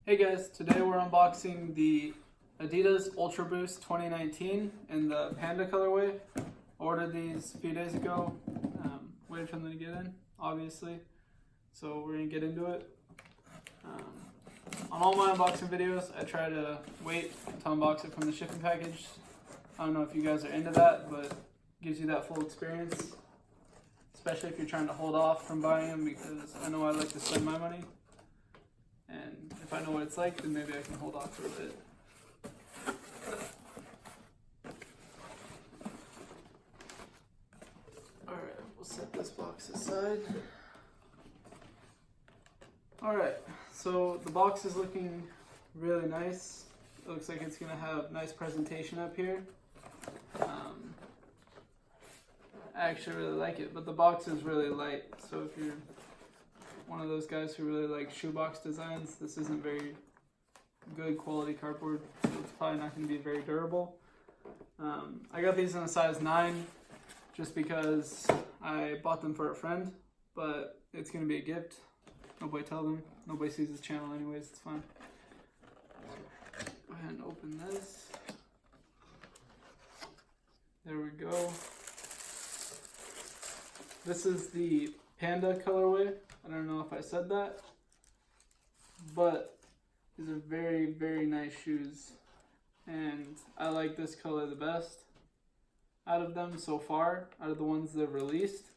Hey guys, today we're unboxing the Adidas Ultraboost 2019 in the Panda colorway. Ordered these a few days ago, waited for them to get in, obviously, so we're going to get into it. On all my unboxing videos, I try to wait to unbox it from the shipping package. I don't know if you guys are into that, but it gives you that full experience, especially if you're trying to hold off from buying them, because I know I like to spend my money. And if I know what it's like, then maybe I can hold off for a bit. Alright, we'll set this box aside. Alright, so the box is looking really nice. It looks like it's going to have nice presentation up here. I actually really like it, but the box is really light, so if you're one of those guys who really like shoebox designs, this isn't very good quality cardboard, so it's probably not going to be very durable. I got these in a size 9 just because I bought them for a friend, but it's going to be a gift. Nobody tell them. Nobody sees this channel anyways, it's fine. Go ahead and open this. There we go. This is the Panda colorway. I don't know if I said that, but these are very, very nice shoes, and I like this color the best out of them so far, out of the ones they've released.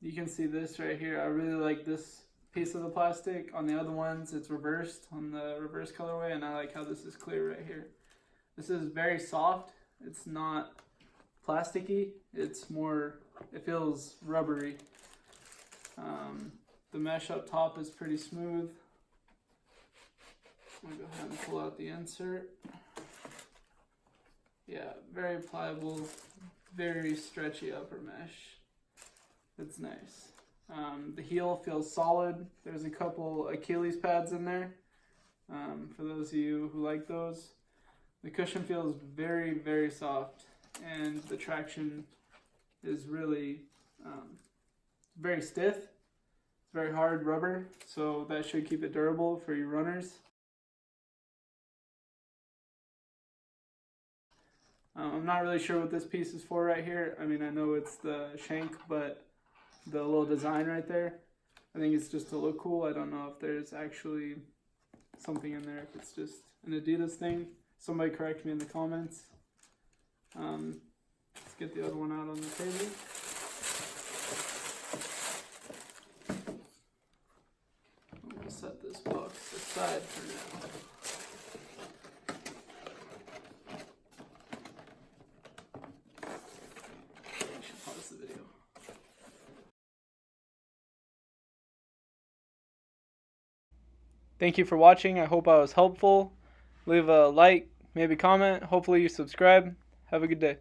You can see this right here. I really like this piece of the plastic. On the other ones, it's reversed on the reverse colorway, and I like how this is clear right here. This is very soft. It's not plasticky. It's more, it feels rubbery. The mesh up top is pretty smooth. I'm going to go ahead and pull out the insert. Yeah, very pliable, very stretchy upper mesh. It's nice. The heel feels solid. There's a couple Achilles pads in there, for those of you who like those. The cushion feels very, very soft, and the traction is really very stiff. Very hard rubber, so that should keep it durable for you runners. I'm not really sure what this piece is for right here. I mean, I know it's the shank, but the little design right there, I think it's just to look cool. I don't know if there's actually something in there, if it's just an Adidas thing. Somebody correct me in the comments. Let's get the other one out on the table. Set this box aside for now. I should pause the video. Thank you for watching. I hope I was helpful. Leave a like, maybe comment. Hopefully you subscribe. Have a good day.